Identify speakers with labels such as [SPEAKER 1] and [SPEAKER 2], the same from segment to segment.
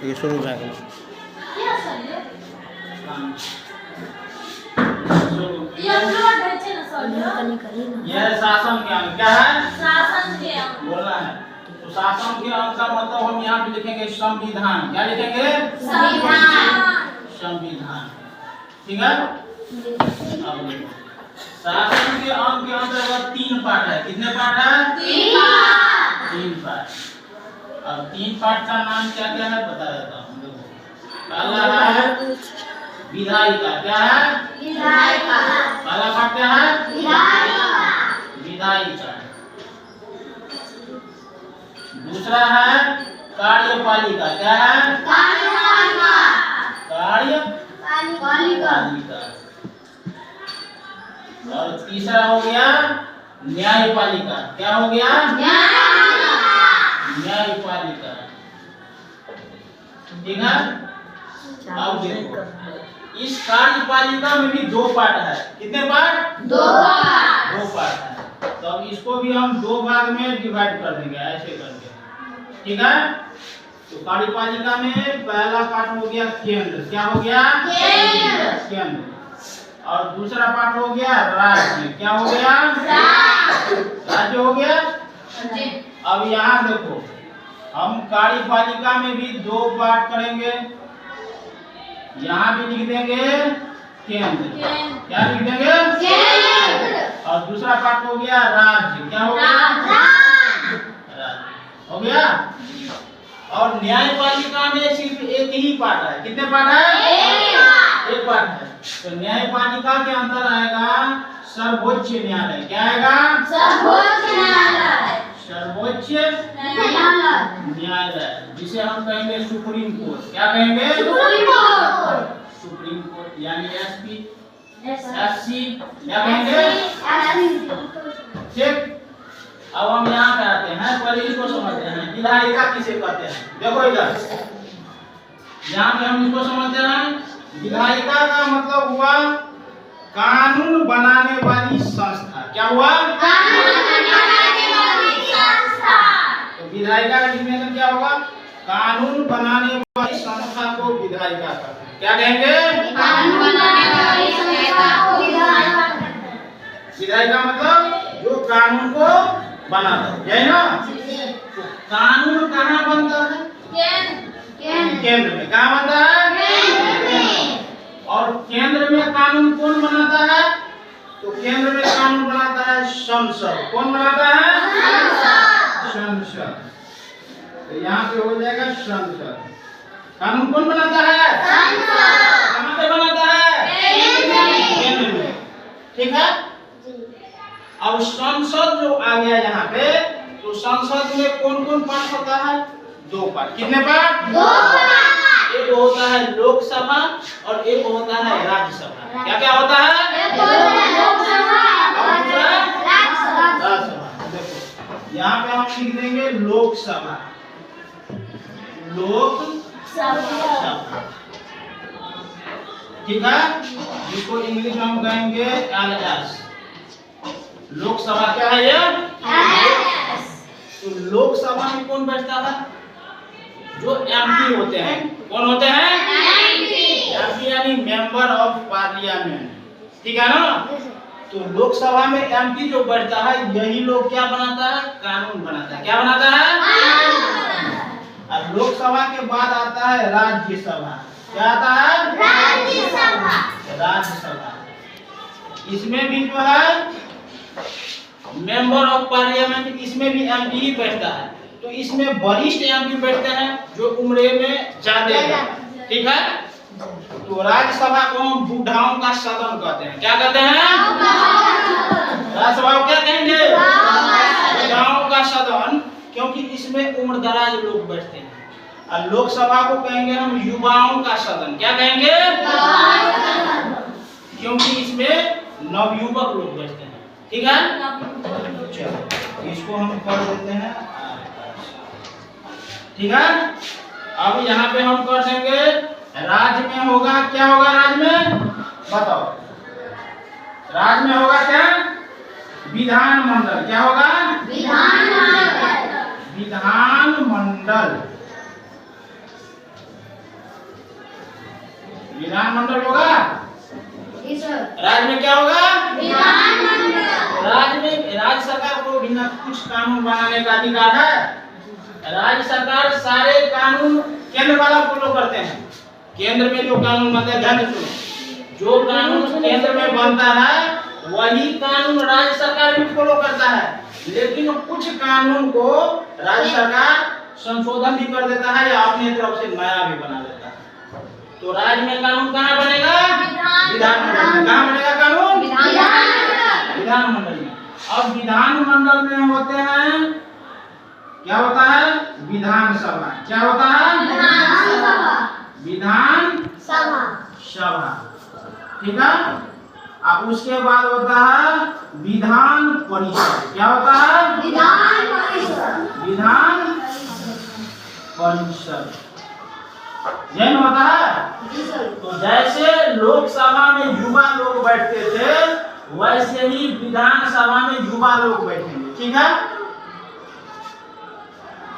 [SPEAKER 1] ये शुरू में
[SPEAKER 2] यह शासन ज्ञान क्या है? शासन ज्ञान बोलना है। तो शासन के अंग का मतलब हम यहाँ पे लिखेंगे संविधान। क्या लिखेंगे? संविधान। संविधान, ठीक है। अब शासन के अंग के अंतर्गत 3 पार्ट है। कितने पार्ट है? 3 पार्ट। अब 3 पार्ट का नाम क्या क्या है बता देता हूँ। पहला है विधायिका। क्या है? विधायिका। पहला पार्ट क्या है? विधायिका। विधायिका। दूसरा है कार्यपालिका। क्या है? कार्यपालिका। कार्यपालिका। और तीसरा हो गया न्यायपालिका। क्या हो गया? न्यायपालिका। ठीक है। अब देखो इस कार्यपालिका में भी 2 पार्ट है। कितने पार्ट? 2 पार्ट है। तो अब इसको भी हम 2 भाग में डिवाइड कर देंगे ऐसे करके, ठीक है। तो कार्यपालिका में पहला पार्ट हो गया केंद्र। क्या हो गया? केंद्र। और दूसरा पार्ट हो गया राज्य। क्या हो गया? राज्य हो गया। अब यहाँ देखो हम कार्यपालिका में भी 2 पार्ट करेंगे। यहाँ भी लिख देंगे केंद्र। क्या लिख देंगे? केंद्र। और दूसरा पार्ट हो गया राज्य। क्या हो गया? राज्य हो गया। और न्यायपालिका में सिर्फ एक ही पार्ट है। कितने पार्ट है? एक पार्ट है। तो न्यायपालिका के अंदर आएगा सर्वोच्च न्यायालय। क्या आएगा? सर्वोच्च न्यायालय। सर्वोच्च न्यायालय जिसे हम कहेंगे सुप्रीम कोर्ट। क्या कहेंगे? Supreme court. सुप्रीम कोर्ट यानी एसपी एससी। क्या कहेंगे? ठीक। अब हम यहाँ पे आते हैं, पहले इसको समझते हैं विधायिका किसे कहते हैं। देखो इधर यहाँ पे हम इसको समझते हैं। विधायिका का मतलब हुआ कानून बनाने वाली संस्था। क्या हुआ? कानून बनाने वाली संस्था। तो विधायिका का डिफिनेशन क्या होगा? कानून बनाने वाली संस्था को विधायिका कहते हैं। क्या कहेंगे? कानून बनाने वाली संस्था को विधायिका कहते हैं। विधायिका मतलब जो कानून को बनाता है, यही ना। तो कानून कहाँ बनता है? केंद्र में। कहाँ बनता है? और केंद्र में कानून कौन बनाता है? तो केंद्र में कानून बनाता है संसद। कौन बनाता है? संसद। तो यहाँ पे हो जाएगा संसद। कानून कौन बनाता है? संसद। कहाँ पे बनाता है? केंद्र में। ठीक है। अब संसद जो आ गया यहाँ पे, तो संसद में कौन कौन पार्ट होता है? 2 पार्ट। कितने पार्ट? 2 पार्ट। एक होता है लोकसभा और एक होता है राज्यसभा। क्या क्या होता है? एक होता है लोकसभा और दूसरा राज्यसभा। देखो यहाँ पे हम लिख देंगे लोकसभा। लोकसभा, ठीक है। जिसको इंग्लिश में हम कहेंगे LS। लोकसभा क्या है ये? तो लोकसभा में कौन बैठता है? जो MP होते हैं। कौन होते हैं? MP यानी मेंबर ऑफ पार्लियामेंट। ठीक है ना। तो लोकसभा में MP जो बैठता है यही लोग क्या बनाता है? कानून बनाता है। क्या बनाता है? और लोकसभा के बाद आता है राज्यसभा। क्या आता है? राज्यसभा। राज्यसभा इसमें भी जो है मेंबर ऑफ पार्लियामेंट, इसमें भी MP ही बैठता है। तो इसमें वरिष्ठ MP बैठते हैं जो उम्र में ज्यादा है। ठीक है। तो राज्यसभा को हम बुढ़ाओं का सदन कहते हैं। क्या कहते हैं? राज्यसभा को क्या कहेंगे? बुढ़ाओं का सदन, क्योंकि इसमें उम्र दराज लोग बैठते हैं। और लोकसभा को कहेंगे हम युवाओं का सदन। क्या कहेंगे? क्योंकि इसमें नवयुवक लोग बैठते हैं। ठीक है। चलो इसको हम कर देते हैं। ठीक है। अब यहाँ पे हम कर देंगे राज्य में होगा। क्या होगा राज्य में? बताओ। राज्य में होगा क्या? विधानमंडल। क्या होगा? विधानमंडल। विधानमंडल। विधानमंडल होगा। राज्य में क्या होगा? विधानमंडल। राज्य सरकार को बिना कुछ कानून बनाने का अधिकार है। राज्य सरकार सारे कानून केंद्र वाला फॉलो करते हैं। केंद्र में जो कानून बनता है, ध्यान सुनो, जो कानून केंद्र में बनता है वही कानून राज्य सरकार भी फॉलो करता है। लेकिन कुछ कानून को राज्य सरकार संशोधन भी कर देता है या अपनी तरफ से नया भी बना देता है। तो राज्य में कानून कहाँ बनेगा? विधानमंडल में। कहाँ बनेगा कानून? विधानमंडल में। अब विधानमंडल में होते हैं, क्या होता है? विधानसभा। क्या होता है? विधानसभा। ठीक है। अब उसके बाद होता है विधान परिषद। क्या होता है? विधान परिषद। जैन होता है। तो जैसे लोकसभा में युवा लोग बैठते थे वैसे ही विधानसभा में युवा लोग बैठेंगे। ठीक है।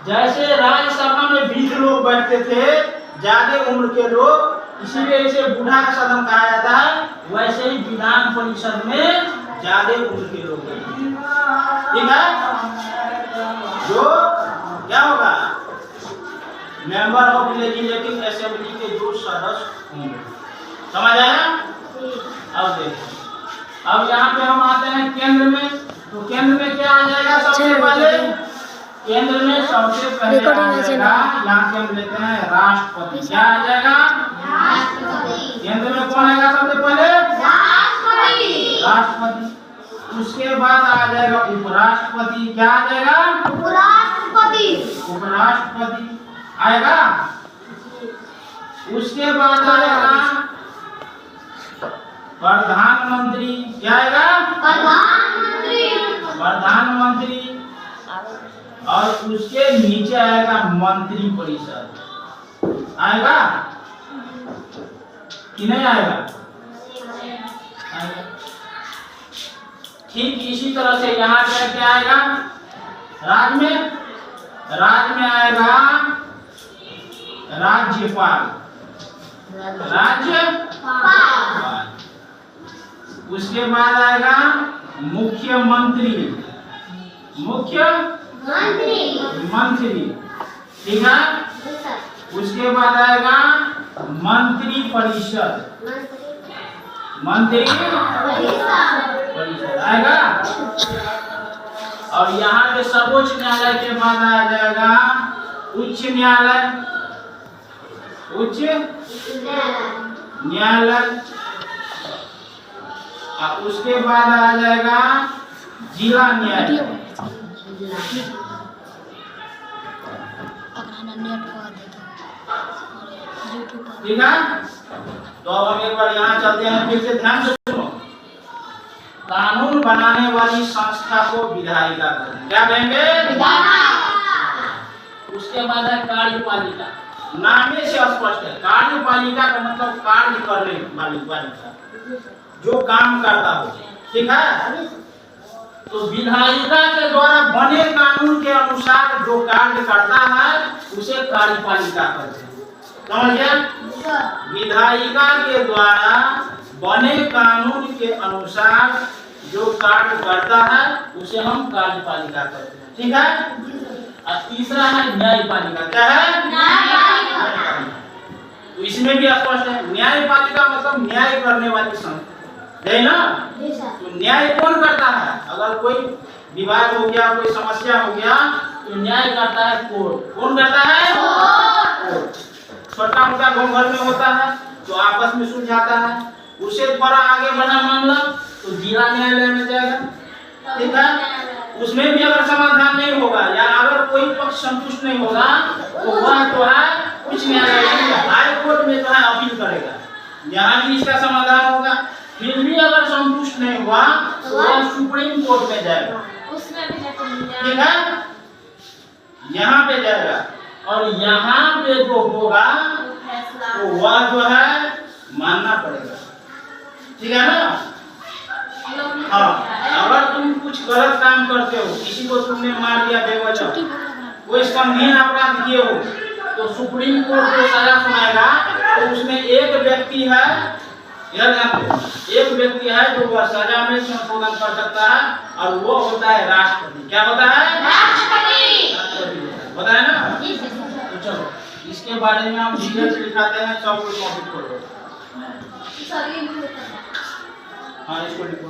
[SPEAKER 2] जैसे राज्यसभा में वृद्ध लोग बैठते थे, ज्यादा उम्र के लोग, इसीलिए इसे बूढ़ा का सदन कहा जाता है, वैसे ही विधान परिषद में ज्यादा उम्र के लोग बैठेंगे। ठीक है। जो क्या होगा? मेंबर ऑफ लेजिस्लेटिव असेंबली के जो सदस्य होंगे। समझ आया? अब देखो, अब यहाँ पे हम आते हैं केंद्र में। तो केंद्र में क्या आ जाएगा? सबसे पहले केंद्र में सबसे पहले आ जाएगा, यहाँ से हम लेते हैं राष्ट्रपति। क्या आ जाएगा? केंद्र में कौन आएगा सबसे पहले? राष्ट्रपति। उसके बाद आ जाएगा उपराष्ट्रपति। क्या आ जाएगा? उपराष्ट्रपति आएगा। उसके बाद आएगा प्रधानमंत्री। क्या आएगा? प्रधानमंत्री। और उसके नीचे आएगा मंत्री परिषद। आएगा कि नहीं आएगा? आएगा। ठीक इसी तरह से यहाँ पे क्या आएगा? राज्य में आएगा राज्यपाल। राज्यपाल। उसके बाद आएगा मुख्यमंत्री। मंत्री। ठीक है। उसके बाद आएगा मंत्री परिषद। मंत्री परिषद आएगा। और यहाँ पे सर्वोच्च न्यायालय के बाद आ जाएगा उच्च न्यायालय। उच्च न्यायालय। और उसके बाद आ जाएगा जिला न्यायालय। ठीक है। तो अब हम एक बार यहाँ चलते हैं, फिर से ध्यान से सुनो। कानून बनाने वाली संस्था को विधायिका कहते हैं। क्या कहेंगे? उसके बाद है कार्यपालिका। नामे से स्पष्ट है, कार्यपालिका का मतलब कार्य करने वाली पालिका, जो काम करता हो। ठीक है। तो विधायिका के द्वारा बने कानून के अनुसार जो कार्य करता है उसे कार्यपालिका कहते हैं। समझ गया? विधायिका के द्वारा बने कानून के अनुसार जो कार्य करता है उसे हम कार्यपालिका कहते हैं। ठीक है। और तीसरा है न्यायपालिका। क्या है? न्यायपालिका। तो इसमें भी स्पष्ट है, न्यायपालिका मतलब न्याय करने वाली संस्था है ना। तो न्याय कौन करता है? अगर कोई विवाद हो गया, कोई समस्या हो गया, तो न्याय करता है कोर्ट। कौन करता है? कोर्ट। छोटा मोटा गाँव घर में होता है तो आपस में सुलझाता है। उसे थोड़ा आगे बढ़ा मामला तो जिला न्यायालय में जाएगा। ठीक है। उसमें भी अगर समाधान नहीं होगा या अगर कोई पक्ष संतुष्ट नहीं होगा तो वह जो है उच्च न्यायालय, हाई कोर्ट में जो है अपील करेगा। यहाँ भी इसका समाधान होगा। फिर भी अगर संतुष्ट नहीं हुआ तो वह सुप्रीम कोर्ट में जाएगा। ठीक है। यहाँ पे जाएगा और यहाँ पे जो होगा तो वह जो है मानना पड़ेगा। ठीक है ना। हाँ, अगर तुम कुछ गलत काम करते हो, किसी को तुमने मार दिया बेवजह, कोई संगीन अपराध किए हो, तो सुप्रीम कोर्ट को सजा सुनाएगा तो उसमें एक व्यक्ति है, एक व्यक्ति है जो वह सजा में संशोधन कर सकता है और वो होता है राष्ट्रपति। क्या होता है? राष्ट्रपति होता है ना। तो चलो इसके बारे में हम डिटेल से दिखाते हैं, सब कुछ कॉपी करो। हाँ इसको लिखो।